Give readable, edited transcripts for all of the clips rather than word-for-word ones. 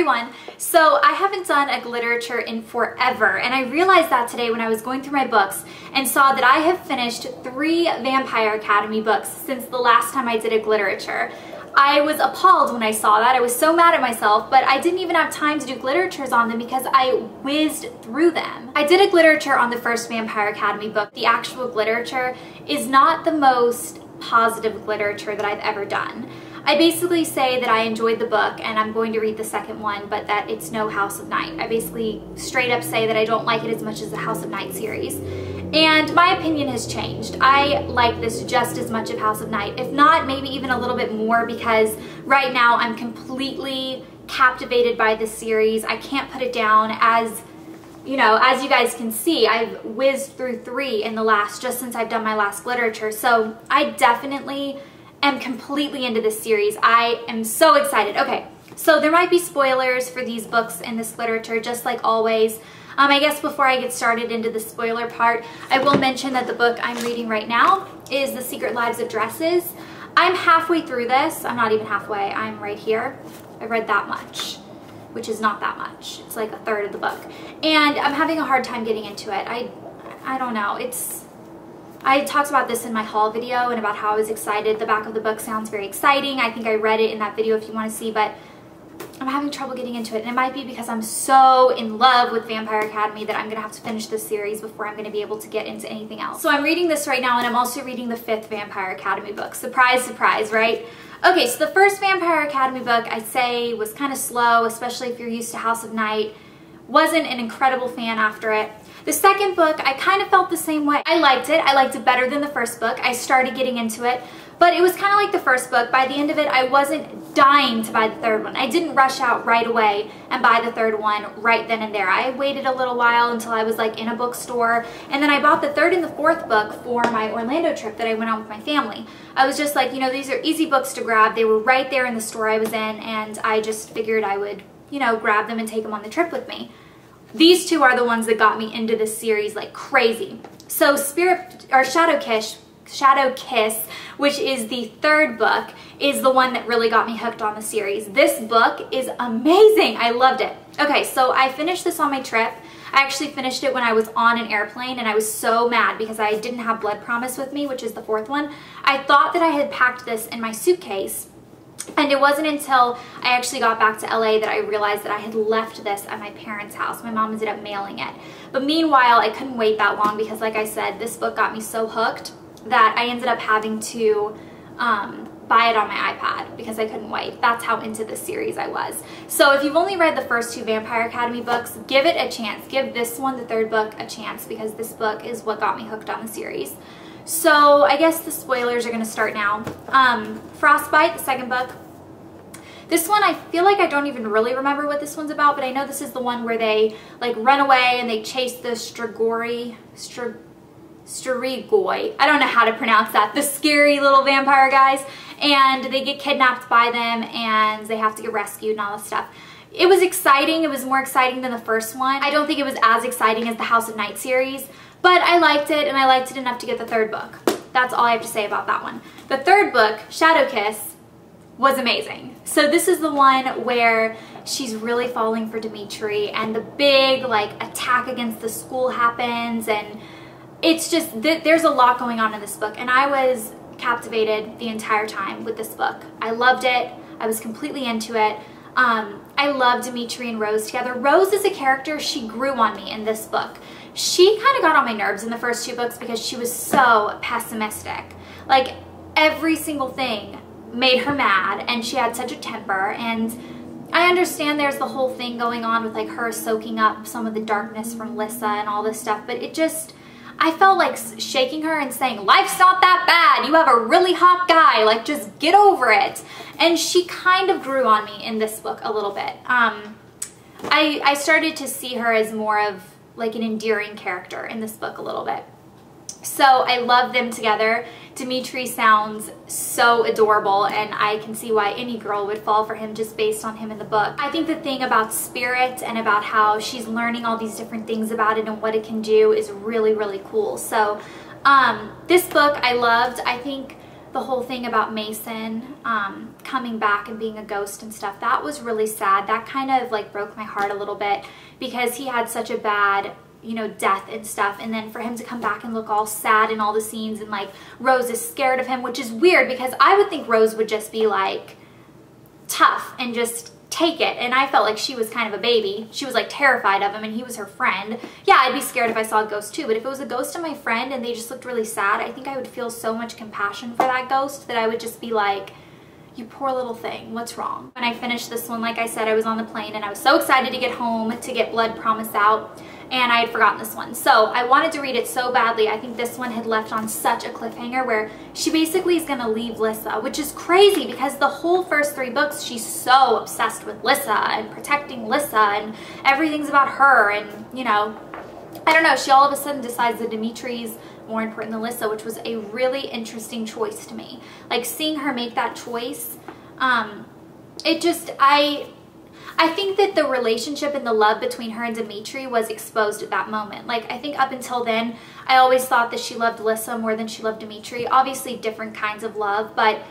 everyone. So I haven't done a Glitterature in forever, and I realized that today when I was going through my books and saw that I have finished 3 Vampire Academy books since the last time I did a Glitterature. I was appalled when I saw that. I was so mad at myself, but I didn't even have time to do Glitteratures on them because I whizzed through them. I did a Glitterature on the first Vampire Academy book. The actual Glitterature is not the most positive Glitterature that I've ever done. I basically say that I enjoyed the book and I'm going to read the second one, but that it's no House of Night. I basically straight up say that I don't like it as much as the House of Night series. And my opinion has changed. I like this just as much as House of Night, if not maybe even a little bit more, because right now I'm completely captivated by this series. I can't put it down. As you know, as you guys can see, I've whizzed through 3 in the last, just since I've done my last Glitterature. So I definitely am completely into this series. I am so excited. Okay, so there might be spoilers for these books in this Glitterature, just like always. I guess before I get started into the spoiler part, I will mention that the book I'm reading right now is The Secret Lives of Dresses. I'm halfway through this. I'm not even halfway. I'm right here. I've read that much, which is not that much. It's like a third of the book. And I'm having a hard time getting into it. I don't know. I talked about this in my haul video and about how I was excited. The back of the book sounds very exciting. I think I read it in that video if you want to see, but I'm having trouble getting into it. And it might be because I'm so in love with Vampire Academy that I'm going to have to finish this series before I'm going to be able to get into anything else. So I'm reading this right now, and I'm also reading the 5th Vampire Academy book. Surprise, surprise, right? Okay, so the first Vampire Academy book I'd say was kind of slow, especially if you're used to House of Night. Wasn't an incredible fan after it. The second book, I kind of felt the same way. I liked it. I liked it better than the first book. I started getting into it, but it was kind of like the first book. By the end of it, I wasn't dying to buy the third one. I didn't rush out right away and buy the third one right then and there. I waited a little while until I was like in a bookstore, and then I bought the 3rd and the 4th book for my Orlando trip that I went on with my family. I was just like, you know, these are easy books to grab. They were right there in the store I was in, and I just figured I would, you know, grab them and take them on the trip with me. These 2 are the ones that got me into this series like crazy. So Shadow Kiss, which is the 3rd book, is the one that really got me hooked on the series. This book is amazing. I loved it. Okay, so I finished this on my trip. I actually finished it when I was on an airplane, and I was so mad because I didn't have Blood Promise with me, which is the 4th one. I thought that I had packed this in my suitcase, and it wasn't until I actually got back to LA that I realized that I had left this at my parents' house. My mom ended up mailing it. But meanwhile, I couldn't wait that long because, like I said, this book got me so hooked that I ended up having to buy it on my iPad because I couldn't wait. That's how into this series I was. So if you've only read the first 2 Vampire Academy books, give it a chance. Give this one, the 3rd book, a chance, because this book is what got me hooked on the series. So I guess the spoilers are going to start now. Frostbite, the 2nd book. This one, I feel like I don't even really remember what this one's about, but I know this is the one where they like run away and they chase the Strigoi. I don't know how to pronounce that. The scary little vampire guys. And they get kidnapped by them and they have to get rescued and all this stuff. It was exciting. It was more exciting than the first one. I don't think it was as exciting as the House of Night series, but I liked it, and I liked it enough to get the 3rd book. That's all I have to say about that one. The 3rd book, Shadow Kiss, was amazing. So this is the one where she's really falling for Dimitri, and the big like attack against the school happens, and it's just, there's a lot going on in this book, and I was captivated the entire time with this book. I loved it. I was completely into it. I love Dimitri and Rose together. Rose is a character, she grew on me in this book. She kind of got on my nerves in the first 2 books because she was so pessimistic. Like, every single thing made her mad, and she had such a temper, and I understand there's the whole thing going on with like her soaking up some of the darkness from Lissa and all this stuff, but it just, I felt like shaking her and saying, life's not that bad, you have a really hot guy, like just get over it. And she kind of grew on me in this book a little bit. I started to see her as more of like an endearing character in this book a little bit. So I love them together. Dimitri sounds so adorable, and I can see why any girl would fall for him just based on him in the book. I think the thing about Spirit and about how she's learning all these different things about it and what it can do is really, really cool. So this book I loved. I think the whole thing about Mason coming back and being a ghost and stuff, that was really sad. That kind of like broke my heart a little bit because he had such a bad, you know, death and stuff, and then for him to come back and look all sad in all the scenes, and like Rose is scared of him, which is weird because I would think Rose would just be like tough and just take it, and I felt like she was kind of a baby. She was like terrified of him, and he was her friend. Yeah, I'd be scared if I saw a ghost too, but if it was a ghost of my friend and they just looked really sad, I think I would feel so much compassion for that ghost that I would just be like, you poor little thing, what's wrong? When I finished this one, like I said, I was on the plane and I was so excited to get home to get Blood Promise out, and I had forgotten this one. So I wanted to read it so badly. I think this one had left on such a cliffhanger where she basically is gonna leave Lissa, which is crazy because the whole first 3 books, she's so obsessed with Lissa and protecting Lissa and everything's about her, and you know, I don't know, she all of a sudden decides that Dimitri's more important than Lissa, which was a really interesting choice to me. Like seeing her make that choice, it just, I think that the relationship and the love between her and Dimitri was exposed at that moment. Like I think up until then, I always thought that she loved Lissa more than she loved Dimitri. Obviously different kinds of love, but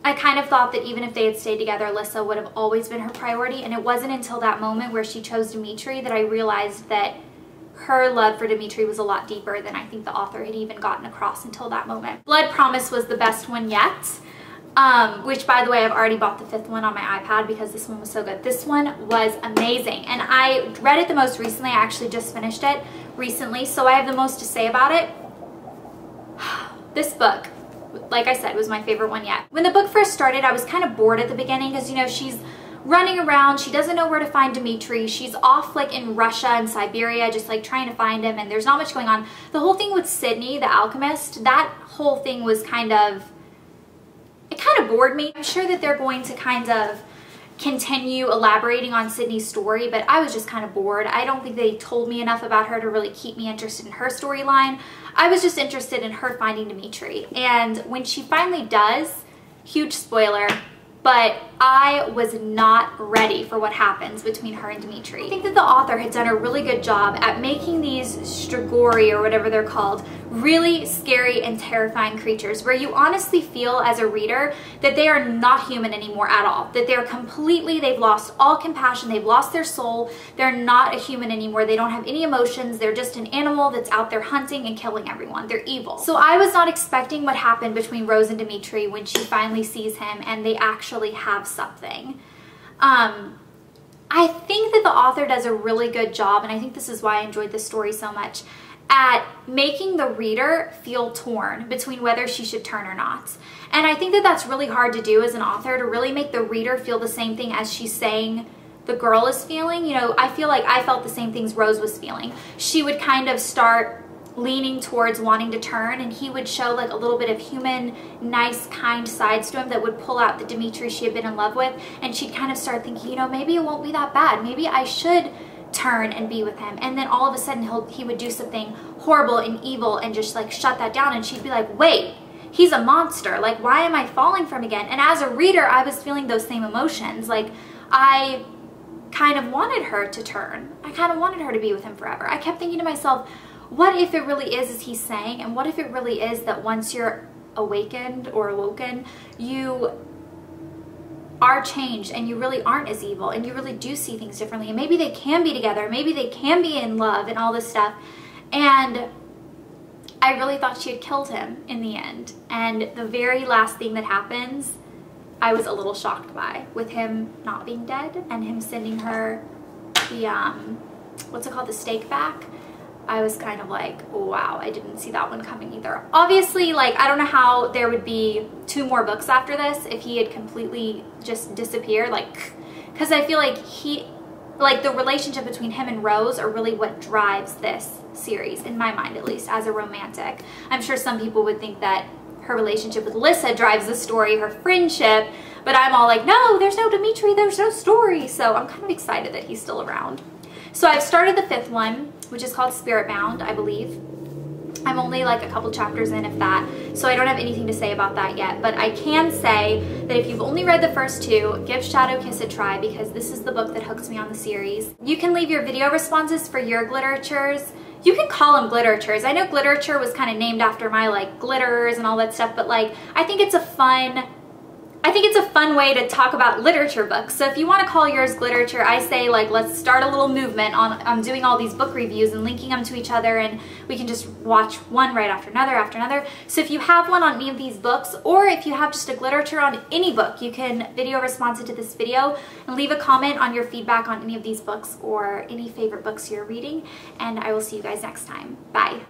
I kind of thought that even if they had stayed together, Lissa would have always been her priority, and it wasn't until that moment where she chose Dimitri that I realized that her love for Dimitri was a lot deeper than I think the author had even gotten across until that moment. Blood Promise was the best one yet, which by the way, I've already bought the 5th one on my iPad because this one was so good. This one was amazing, and I read it the most recently. I actually just finished it recently, so I have the most to say about it. This book, like I said, was my favorite one yet. When the book first started, I was kind of bored at the beginning because, you know, she's running around, she doesn't know where to find Dimitri, she's off like in Russia and Siberia just like trying to find him, and there's not much going on. The whole thing with Sydney, the alchemist, that whole thing was kind of, it kind of bored me. I'm sure that they're going to kind of continue elaborating on Sydney's story, but I was just kind of bored. I don't think they told me enough about her to really keep me interested in her storyline. I was just interested in her finding Dimitri, and when she finally does, huge spoiler, but I was not ready for what happens between her and Dimitri. I think that the author had done a really good job at making these Strigoi, or whatever they're called, really scary and terrifying creatures where you honestly feel as a reader that they are not human anymore at all. That they're completely, they've lost all compassion, they've lost their soul, they're not a human anymore, they don't have any emotions, they're just an animal that's out there hunting and killing everyone. They're evil. So I was not expecting what happened between Rose and Dimitri when she finally sees him and they actually have something. I think that the author does a really good job, and I think this is why I enjoyed this story so much, at making the reader feel torn between whether she should turn or not. And I think that that's really hard to do as an author, to really make the reader feel the same thing as she's saying the girl is feeling. You know, I feel like I felt the same things Rose was feeling. She would kind of start leaning towards wanting to turn, and he would show like a little bit of human, nice, kind sides to him that would pull out the Dimitri she had been in love with, and she'd kind of start thinking, you know, maybe it won't be that bad. Maybe I should turn and be with him. And then all of a sudden he would do something horrible and evil and just like shut that down, and she'd be like, wait, he's a monster. Like, why am I falling for him again? And as a reader, I was feeling those same emotions. Like, I kind of wanted her to turn. I kind of wanted her to be with him forever. I kept thinking to myself, what if it really is as he's saying? And what if it really is that once you're awakened or awoken, you are changed and you really aren't as evil and you really do see things differently, and maybe they can be together, maybe they can be in love and all this stuff. And I really thought she had killed him in the end. And the very last thing that happens, I was a little shocked by, with him not being dead and him sending her the, what's it called, the stake back. I was kind of like, wow, I didn't see that one coming either. Obviously, like, I don't know how there would be 2 more books after this if he had completely just disappeared, like, because I feel like the relationship between him and Rose are really what drives this series, in my mind at least, as a romantic. I'm sure some people would think that her relationship with Lissa drives the story, her friendship, but I'm all like, no, there's no Dimitri, there's no story. So I'm kind of excited that he's still around. So I've started the 5th one, which is called Spirit Bound, I believe. I'm only like a couple chapters in, if that, so I don't have anything to say about that yet, but I can say that if you've only read the first two, give Shadow Kiss a try, because this is the book that hooks me on the series. You can leave your video responses for your glitteratures. You can call them glitteratures. I know Glitterature was kind of named after my like glitters and all that stuff, but like I think it's a fun way to talk about literature books. So if you want to call yours Glitterature, I say like let's start a little movement on doing all these book reviews and linking them to each other, and we can just watch one right after another. So if you have one on any of these books, or if you have just a Glitterature on any book, you can video response it to this video and leave a comment on your feedback on any of these books or any favorite books you're reading, and I will see you guys next time. Bye.